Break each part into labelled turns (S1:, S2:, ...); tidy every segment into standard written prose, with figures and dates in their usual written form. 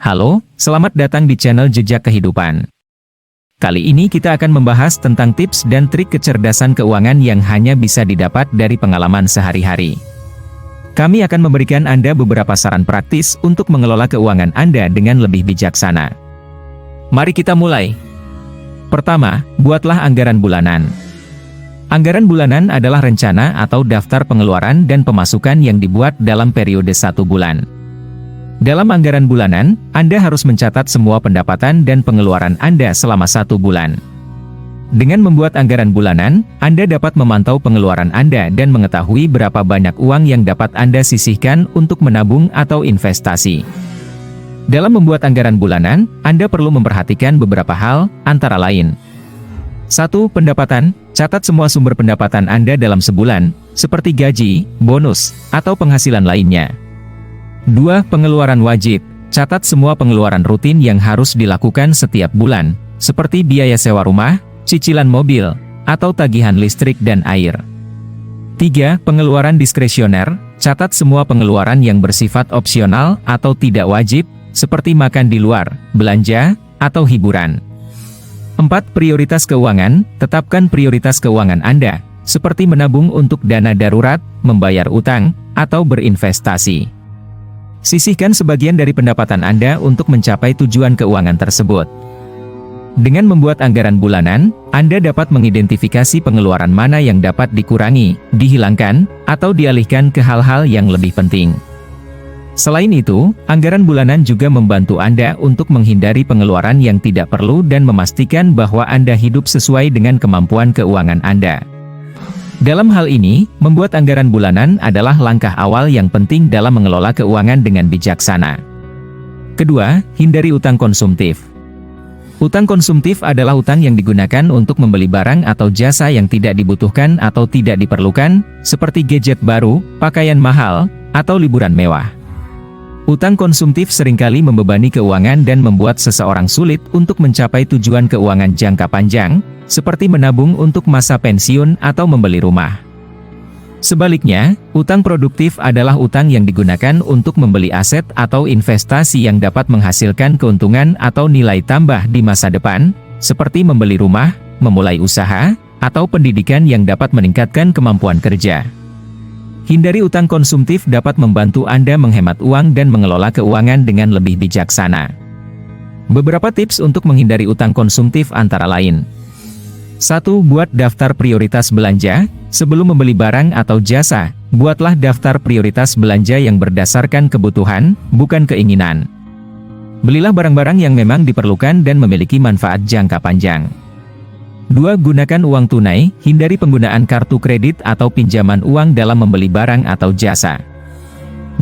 S1: Halo, selamat datang di channel Jejak Kehidupan. Kali ini kita akan membahas tentang tips dan trik kecerdasan keuangan yang hanya bisa didapat dari pengalaman sehari-hari. Kami akan memberikan Anda beberapa saran praktis untuk mengelola keuangan Anda dengan lebih bijaksana. Mari kita mulai. Pertama, buatlah anggaran bulanan. Anggaran bulanan adalah rencana atau daftar pengeluaran dan pemasukan yang dibuat dalam periode 1 bulan. Dalam anggaran bulanan, Anda harus mencatat semua pendapatan dan pengeluaran Anda selama 1 bulan. Dengan membuat anggaran bulanan, Anda dapat memantau pengeluaran Anda dan mengetahui berapa banyak uang yang dapat Anda sisihkan untuk menabung atau investasi. Dalam membuat anggaran bulanan, Anda perlu memperhatikan beberapa hal, antara lain. 1. Pendapatan. Catat semua sumber pendapatan Anda dalam sebulan, seperti gaji, bonus, atau penghasilan lainnya. 2. Pengeluaran wajib. Catat semua pengeluaran rutin yang harus dilakukan setiap bulan, seperti biaya sewa rumah, cicilan mobil, atau tagihan listrik dan air. 3. Pengeluaran diskresioner. Catat semua pengeluaran yang bersifat opsional atau tidak wajib, seperti makan di luar, belanja, atau hiburan. 4. Prioritas keuangan. Tetapkan prioritas keuangan Anda, seperti menabung untuk dana darurat, membayar utang, atau berinvestasi. Sisihkan sebagian dari pendapatan Anda untuk mencapai tujuan keuangan tersebut. Dengan membuat anggaran bulanan, Anda dapat mengidentifikasi pengeluaran mana yang dapat dikurangi, dihilangkan, atau dialihkan ke hal-hal yang lebih penting. Selain itu, anggaran bulanan juga membantu Anda untuk menghindari pengeluaran yang tidak perlu dan memastikan bahwa Anda hidup sesuai dengan kemampuan keuangan Anda. Dalam hal ini, membuat anggaran bulanan adalah langkah awal yang penting dalam mengelola keuangan dengan bijaksana. Kedua, hindari utang konsumtif. Utang konsumtif adalah utang yang digunakan untuk membeli barang atau jasa yang tidak dibutuhkan atau tidak diperlukan, seperti gadget baru, pakaian mahal, atau liburan mewah. Utang konsumtif seringkali membebani keuangan dan membuat seseorang sulit untuk mencapai tujuan keuangan jangka panjang, seperti menabung untuk masa pensiun atau membeli rumah. Sebaliknya, utang produktif adalah utang yang digunakan untuk membeli aset atau investasi yang dapat menghasilkan keuntungan atau nilai tambah di masa depan, seperti membeli rumah, memulai usaha, atau pendidikan yang dapat meningkatkan kemampuan kerja. Hindari utang konsumtif dapat membantu Anda menghemat uang dan mengelola keuangan dengan lebih bijaksana. Beberapa tips untuk menghindari utang konsumtif antara lain. 1. Buat daftar prioritas belanja. Sebelum membeli barang atau jasa, buatlah daftar prioritas belanja yang berdasarkan kebutuhan, bukan keinginan. Belilah barang-barang yang memang diperlukan dan memiliki manfaat jangka panjang. 2. Gunakan uang tunai. Hindari penggunaan kartu kredit atau pinjaman uang dalam membeli barang atau jasa.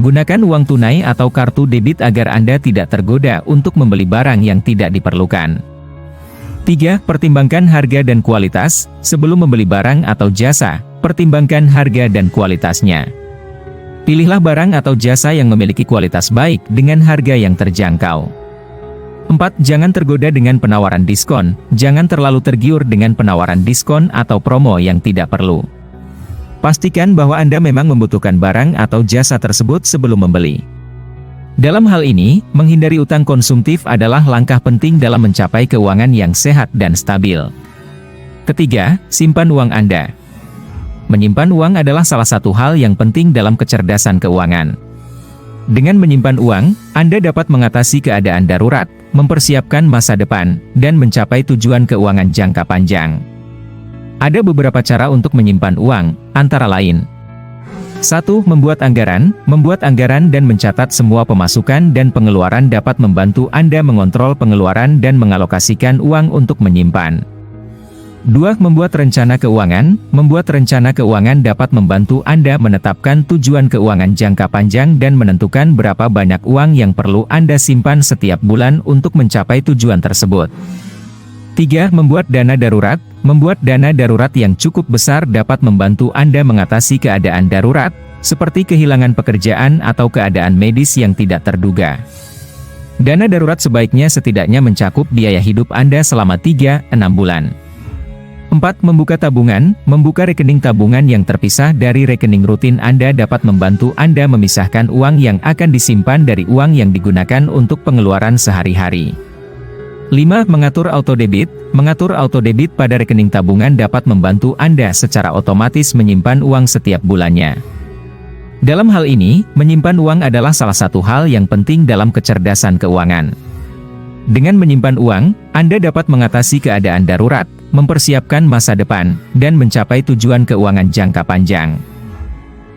S1: Gunakan uang tunai atau kartu debit agar Anda tidak tergoda untuk membeli barang yang tidak diperlukan. 3. Pertimbangkan harga dan kualitas. Sebelum membeli barang atau jasa, pertimbangkan harga dan kualitasnya. Pilihlah barang atau jasa yang memiliki kualitas baik dengan harga yang terjangkau. 4. Jangan tergoda dengan penawaran diskon. Jangan terlalu tergiur dengan penawaran diskon atau promo yang tidak perlu. Pastikan bahwa Anda memang membutuhkan barang atau jasa tersebut sebelum membeli. Dalam hal ini, menghindari utang konsumtif adalah langkah penting dalam mencapai keuangan yang sehat dan stabil. Ketiga, simpan uang Anda. Menyimpan uang adalah salah satu hal yang penting dalam kecerdasan keuangan. Dengan menyimpan uang, Anda dapat mengatasi keadaan darurat, mempersiapkan masa depan, dan mencapai tujuan keuangan jangka panjang. Ada beberapa cara untuk menyimpan uang, antara lain. 1. Membuat anggaran. Membuat anggaran dan mencatat semua pemasukan dan pengeluaran dapat membantu Anda mengontrol pengeluaran dan mengalokasikan uang untuk menyimpan. 2. Membuat rencana keuangan. Membuat rencana keuangan dapat membantu Anda menetapkan tujuan keuangan jangka panjang dan menentukan berapa banyak uang yang perlu Anda simpan setiap bulan untuk mencapai tujuan tersebut. 3. Membuat dana darurat. Membuat dana darurat yang cukup besar dapat membantu Anda mengatasi keadaan darurat, seperti kehilangan pekerjaan atau keadaan medis yang tidak terduga. Dana darurat sebaiknya setidaknya mencakup biaya hidup Anda selama 3-6 bulan. 4. Membuka tabungan. Membuka rekening tabungan yang terpisah dari rekening rutin Anda dapat membantu Anda memisahkan uang yang akan disimpan dari uang yang digunakan untuk pengeluaran sehari-hari. 5. Mengatur autodebit. Mengatur autodebit pada rekening tabungan dapat membantu Anda secara otomatis menyimpan uang setiap bulannya. Dalam hal ini, menyimpan uang adalah salah satu hal yang penting dalam kecerdasan keuangan. Dengan menyimpan uang, Anda dapat mengatasi keadaan darurat, mempersiapkan masa depan, dan mencapai tujuan keuangan jangka panjang.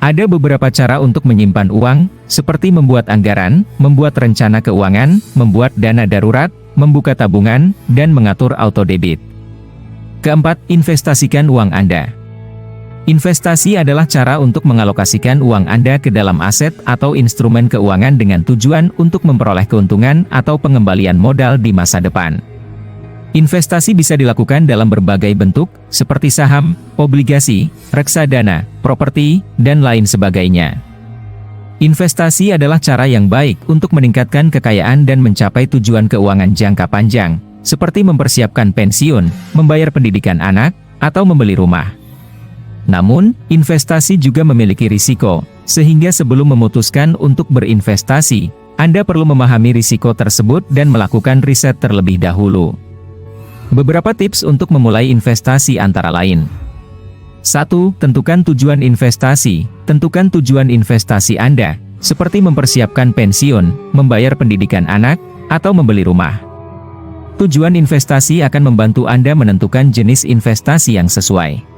S1: Ada beberapa cara untuk menyimpan uang, seperti membuat anggaran, membuat rencana keuangan, membuat dana darurat, membuka tabungan, dan mengatur autodebit. Keempat, investasikan uang Anda. Investasi adalah cara untuk mengalokasikan uang Anda ke dalam aset atau instrumen keuangan dengan tujuan untuk memperoleh keuntungan atau pengembalian modal di masa depan. Investasi bisa dilakukan dalam berbagai bentuk, seperti saham, obligasi, reksadana, properti, dan lain sebagainya. Investasi adalah cara yang baik untuk meningkatkan kekayaan dan mencapai tujuan keuangan jangka panjang, seperti mempersiapkan pensiun, membayar pendidikan anak, atau membeli rumah. Namun, investasi juga memiliki risiko, sehingga sebelum memutuskan untuk berinvestasi, Anda perlu memahami risiko tersebut dan melakukan riset terlebih dahulu. Beberapa tips untuk memulai investasi antara lain. 1. Tentukan tujuan investasi. Tentukan tujuan investasi Anda, seperti mempersiapkan pensiun, membayar pendidikan anak, atau membeli rumah. Tujuan investasi akan membantu Anda menentukan jenis investasi yang sesuai.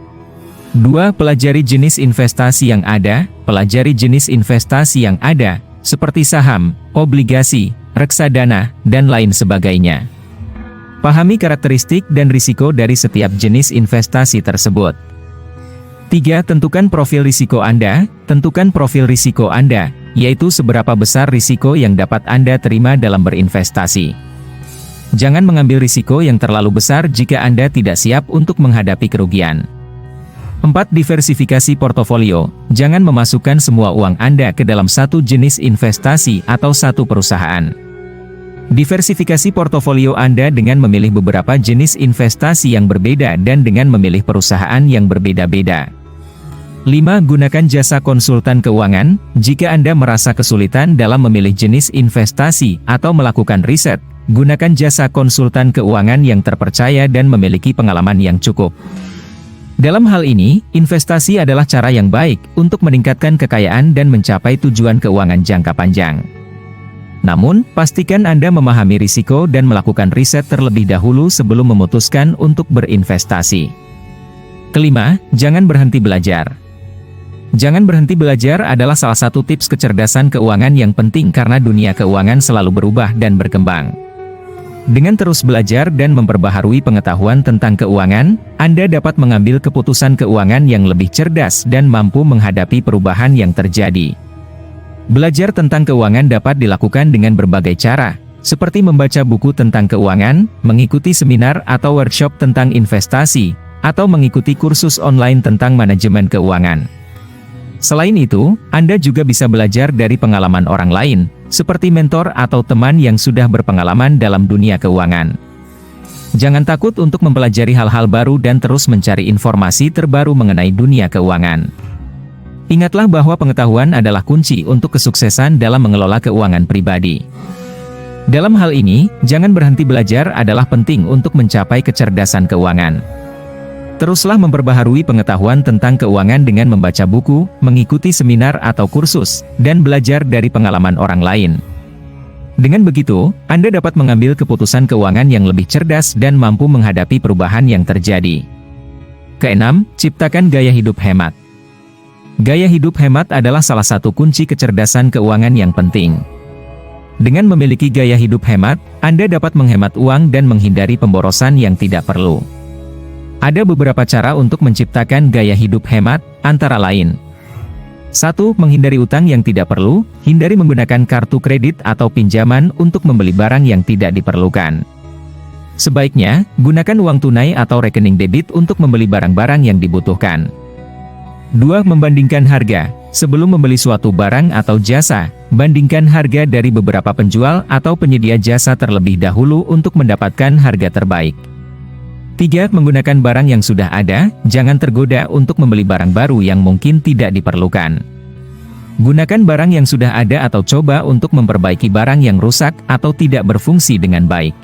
S1: 2. Pelajari jenis investasi yang ada. Pelajari jenis investasi yang ada, seperti saham, obligasi, reksadana, dan lain sebagainya. Pahami karakteristik dan risiko dari setiap jenis investasi tersebut. 3. Tentukan profil risiko Anda. Tentukan profil risiko Anda, yaitu seberapa besar risiko yang dapat Anda terima dalam berinvestasi. Jangan mengambil risiko yang terlalu besar jika Anda tidak siap untuk menghadapi kerugian. 4. Diversifikasi portofolio. Jangan memasukkan semua uang Anda ke dalam satu jenis investasi atau satu perusahaan. Diversifikasi portofolio Anda dengan memilih beberapa jenis investasi yang berbeda dan dengan memilih perusahaan yang berbeda-beda. 5. Gunakan jasa konsultan keuangan. Jika Anda merasa kesulitan dalam memilih jenis investasi atau melakukan riset, gunakan jasa konsultan keuangan yang terpercaya dan memiliki pengalaman yang cukup. Dalam hal ini, investasi adalah cara yang baik untuk meningkatkan kekayaan dan mencapai tujuan keuangan jangka panjang. Namun, pastikan Anda memahami risiko dan melakukan riset terlebih dahulu sebelum memutuskan untuk berinvestasi. Kelima, jangan berhenti belajar. Jangan berhenti belajar adalah salah satu tips kecerdasan keuangan yang penting karena dunia keuangan selalu berubah dan berkembang. Dengan terus belajar dan memperbaharui pengetahuan tentang keuangan, Anda dapat mengambil keputusan keuangan yang lebih cerdas dan mampu menghadapi perubahan yang terjadi. Belajar tentang keuangan dapat dilakukan dengan berbagai cara, seperti membaca buku tentang keuangan, mengikuti seminar atau workshop tentang investasi, atau mengikuti kursus online tentang manajemen keuangan. Selain itu, Anda juga bisa belajar dari pengalaman orang lain, seperti mentor atau teman yang sudah berpengalaman dalam dunia keuangan. Jangan takut untuk mempelajari hal-hal baru dan terus mencari informasi terbaru mengenai dunia keuangan. Ingatlah bahwa pengetahuan adalah kunci untuk kesuksesan dalam mengelola keuangan pribadi. Dalam hal ini, jangan berhenti belajar adalah penting untuk mencapai kecerdasan keuangan. Teruslah memperbaharui pengetahuan tentang keuangan dengan membaca buku, mengikuti seminar atau kursus, dan belajar dari pengalaman orang lain. Dengan begitu, Anda dapat mengambil keputusan keuangan yang lebih cerdas dan mampu menghadapi perubahan yang terjadi. Keenam, ciptakan gaya hidup hemat. Gaya hidup hemat adalah salah satu kunci kecerdasan keuangan yang penting. Dengan memiliki gaya hidup hemat, Anda dapat menghemat uang dan menghindari pemborosan yang tidak perlu. Ada beberapa cara untuk menciptakan gaya hidup hemat, antara lain. 1. Menghindari utang yang tidak perlu. Hindari menggunakan kartu kredit atau pinjaman untuk membeli barang yang tidak diperlukan. Sebaiknya, gunakan uang tunai atau rekening debit untuk membeli barang-barang yang dibutuhkan. 2. Membandingkan harga. Sebelum membeli suatu barang atau jasa, bandingkan harga dari beberapa penjual atau penyedia jasa terlebih dahulu untuk mendapatkan harga terbaik. 3. Menggunakan barang yang sudah ada, jangan tergoda untuk membeli barang baru yang mungkin tidak diperlukan. Gunakan barang yang sudah ada atau coba untuk memperbaiki barang yang rusak atau tidak berfungsi dengan baik.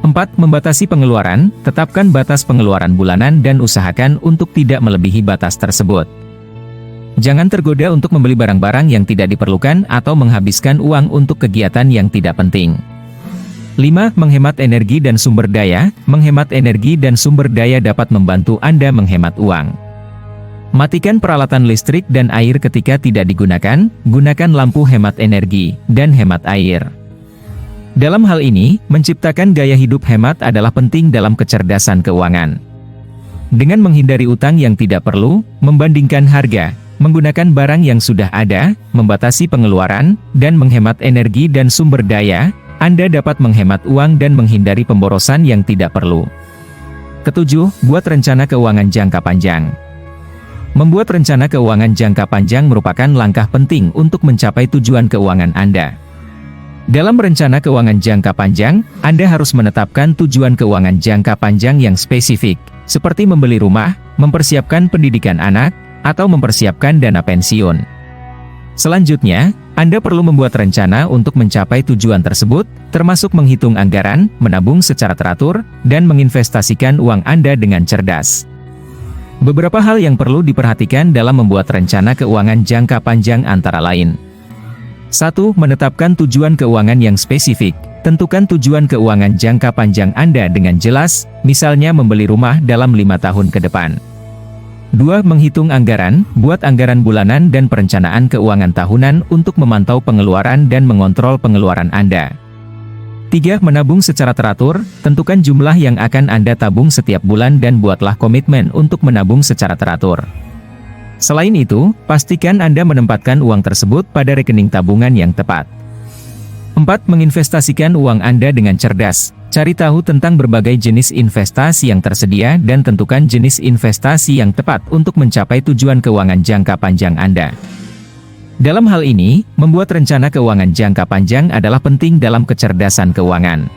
S1: 4. Membatasi pengeluaran, tetapkan batas pengeluaran bulanan dan usahakan untuk tidak melebihi batas tersebut. Jangan tergoda untuk membeli barang-barang yang tidak diperlukan atau menghabiskan uang untuk kegiatan yang tidak penting. 5. Menghemat energi dan sumber daya. Menghemat energi dan sumber daya dapat membantu Anda menghemat uang. Matikan peralatan listrik dan air ketika tidak digunakan, gunakan lampu hemat energi, dan hemat air. Dalam hal ini, menciptakan gaya hidup hemat adalah penting dalam kecerdasan keuangan. Dengan menghindari utang yang tidak perlu, membandingkan harga, menggunakan barang yang sudah ada, membatasi pengeluaran, dan menghemat energi dan sumber daya, Anda dapat menghemat uang dan menghindari pemborosan yang tidak perlu. 7. Buat rencana keuangan jangka panjang. Membuat rencana keuangan jangka panjang merupakan langkah penting untuk mencapai tujuan keuangan Anda. Dalam rencana keuangan jangka panjang, Anda harus menetapkan tujuan keuangan jangka panjang yang spesifik, seperti membeli rumah, mempersiapkan pendidikan anak, atau mempersiapkan dana pensiun. Selanjutnya, Anda perlu membuat rencana untuk mencapai tujuan tersebut, termasuk menghitung anggaran, menabung secara teratur, dan menginvestasikan uang Anda dengan cerdas. Beberapa hal yang perlu diperhatikan dalam membuat rencana keuangan jangka panjang antara lain. 1. Menetapkan tujuan keuangan yang spesifik. Tentukan tujuan keuangan jangka panjang Anda dengan jelas, misalnya membeli rumah dalam 5 tahun ke depan. 2. Menghitung anggaran, buat anggaran bulanan dan perencanaan keuangan tahunan untuk memantau pengeluaran dan mengontrol pengeluaran Anda. 3. Menabung secara teratur, tentukan jumlah yang akan Anda tabung setiap bulan dan buatlah komitmen untuk menabung secara teratur. Selain itu, pastikan Anda menempatkan uang tersebut pada rekening tabungan yang tepat. 4. Menginvestasikan uang Anda dengan cerdas. Cari tahu tentang berbagai jenis investasi yang tersedia dan tentukan jenis investasi yang tepat untuk mencapai tujuan keuangan jangka panjang Anda. Dalam hal ini, membuat rencana keuangan jangka panjang adalah penting dalam kecerdasan keuangan.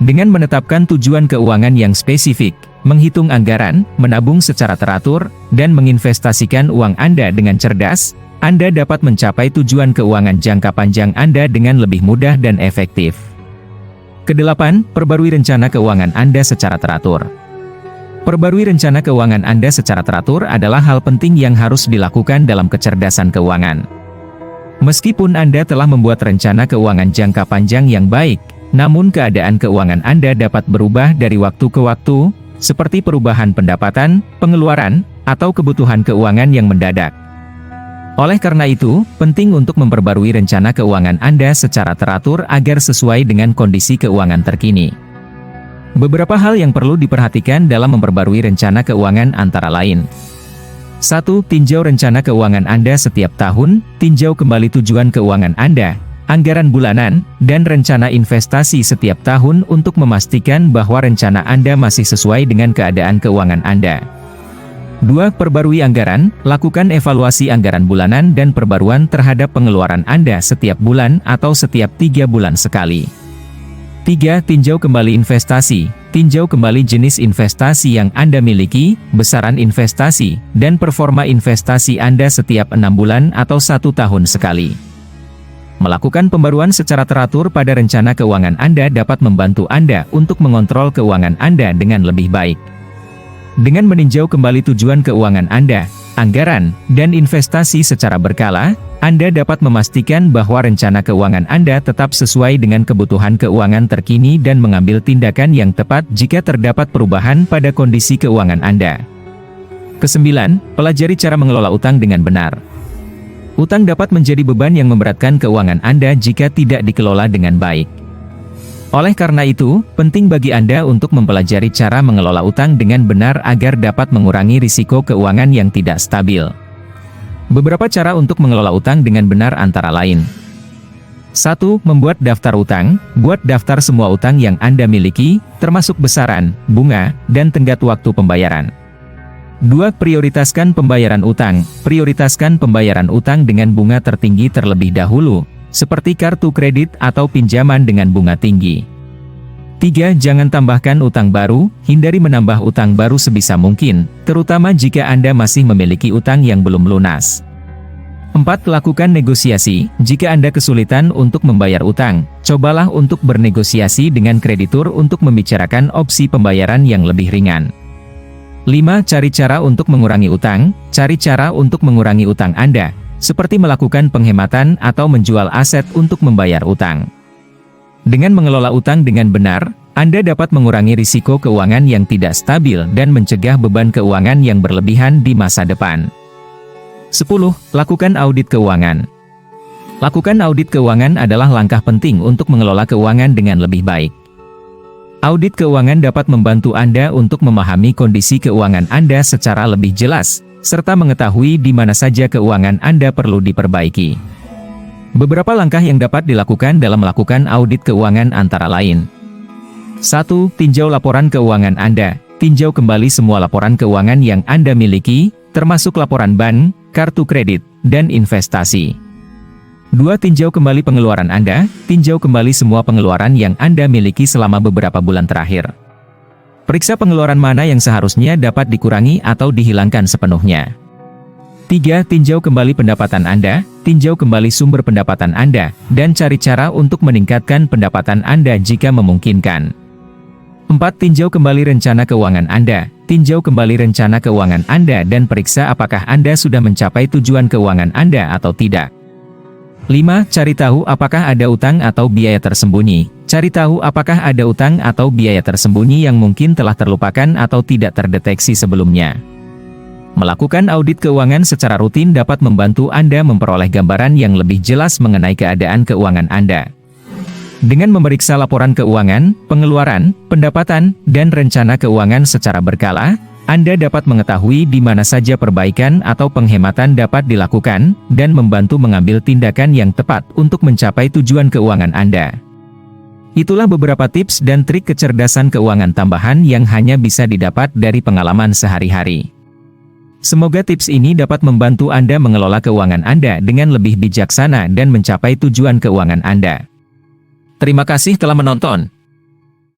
S1: Dengan menetapkan tujuan keuangan yang spesifik, menghitung anggaran, menabung secara teratur, dan menginvestasikan uang Anda dengan cerdas, Anda dapat mencapai tujuan keuangan jangka panjang Anda dengan lebih mudah dan efektif. Kedelapan, perbarui rencana keuangan Anda secara teratur. Perbarui rencana keuangan Anda secara teratur adalah hal penting yang harus dilakukan dalam kecerdasan keuangan. Meskipun Anda telah membuat rencana keuangan jangka panjang yang baik, namun keadaan keuangan Anda dapat berubah dari waktu ke waktu, seperti perubahan pendapatan, pengeluaran, atau kebutuhan keuangan yang mendadak. Oleh karena itu, penting untuk memperbarui rencana keuangan Anda secara teratur agar sesuai dengan kondisi keuangan terkini. Beberapa hal yang perlu diperhatikan dalam memperbarui rencana keuangan antara lain. 1. Tinjau rencana keuangan Anda setiap tahun, tinjau kembali tujuan keuangan Anda, anggaran bulanan, dan rencana investasi setiap tahun untuk memastikan bahwa rencana Anda masih sesuai dengan keadaan keuangan Anda. 2. Perbarui anggaran, lakukan evaluasi anggaran bulanan dan perbaruan terhadap pengeluaran Anda setiap bulan atau setiap 3 bulan sekali. 3. Tinjau kembali investasi, tinjau kembali jenis investasi yang Anda miliki, besaran investasi, dan performa investasi Anda setiap 6 bulan atau 1 tahun sekali. Melakukan pembaruan secara teratur pada rencana keuangan Anda dapat membantu Anda untuk mengontrol keuangan Anda dengan lebih baik. Dengan meninjau kembali tujuan keuangan Anda, anggaran, dan investasi secara berkala, Anda dapat memastikan bahwa rencana keuangan Anda tetap sesuai dengan kebutuhan keuangan terkini dan mengambil tindakan yang tepat jika terdapat perubahan pada kondisi keuangan Anda. Kesembilan, pelajari cara mengelola utang dengan benar. Utang dapat menjadi beban yang memberatkan keuangan Anda jika tidak dikelola dengan baik. Oleh karena itu, penting bagi Anda untuk mempelajari cara mengelola utang dengan benar agar dapat mengurangi risiko keuangan yang tidak stabil. Beberapa cara untuk mengelola utang dengan benar antara lain. 1. Membuat daftar utang. Buat daftar semua utang yang Anda miliki, termasuk besaran, bunga, dan tenggat waktu pembayaran. 2. Prioritaskan pembayaran utang. Prioritaskan pembayaran utang dengan bunga tertinggi terlebih dahulu, seperti kartu kredit atau pinjaman dengan bunga tinggi. 3. Jangan tambahkan utang baru, hindari menambah utang baru sebisa mungkin, terutama jika Anda masih memiliki utang yang belum lunas. 4. Lakukan negosiasi, jika Anda kesulitan untuk membayar utang, cobalah untuk bernegosiasi dengan kreditur untuk membicarakan opsi pembayaran yang lebih ringan. 5. Cari cara untuk mengurangi utang, cari cara untuk mengurangi utang Anda, seperti melakukan penghematan atau menjual aset untuk membayar utang. Dengan mengelola utang dengan benar, Anda dapat mengurangi risiko keuangan yang tidak stabil dan mencegah beban keuangan yang berlebihan di masa depan. 10. Lakukan audit keuangan. Lakukan audit keuangan adalah langkah penting untuk mengelola keuangan dengan lebih baik. Audit keuangan dapat membantu Anda untuk memahami kondisi keuangan Anda secara lebih jelas, serta mengetahui di mana saja keuangan Anda perlu diperbaiki. Beberapa langkah yang dapat dilakukan dalam melakukan audit keuangan antara lain. 1. Tinjau laporan keuangan Anda. Tinjau kembali semua laporan keuangan yang Anda miliki, termasuk laporan bank, kartu kredit, dan investasi. 2. Tinjau kembali pengeluaran Anda. Tinjau kembali semua pengeluaran yang Anda miliki selama beberapa bulan terakhir. Periksa pengeluaran mana yang seharusnya dapat dikurangi atau dihilangkan sepenuhnya. 3. Tinjau kembali pendapatan Anda, tinjau kembali sumber pendapatan Anda, dan cari cara untuk meningkatkan pendapatan Anda jika memungkinkan. 4. Tinjau kembali rencana keuangan Anda, tinjau kembali rencana keuangan Anda dan periksa apakah Anda sudah mencapai tujuan keuangan Anda atau tidak. 5. Cari tahu apakah ada utang atau biaya tersembunyi. Cari tahu apakah ada utang atau biaya tersembunyi yang mungkin telah terlupakan atau tidak terdeteksi sebelumnya. Melakukan audit keuangan secara rutin dapat membantu Anda memperoleh gambaran yang lebih jelas mengenai keadaan keuangan Anda. Dengan memeriksa laporan keuangan, pengeluaran, pendapatan, dan rencana keuangan secara berkala, Anda dapat mengetahui di mana saja perbaikan atau penghematan dapat dilakukan, dan membantu mengambil tindakan yang tepat untuk mencapai tujuan keuangan Anda. Itulah beberapa tips dan trik kecerdasan keuangan tambahan yang hanya bisa didapat dari pengalaman sehari-hari. Semoga tips ini dapat membantu Anda mengelola keuangan Anda dengan lebih bijaksana dan mencapai tujuan keuangan Anda. Terima kasih telah menonton.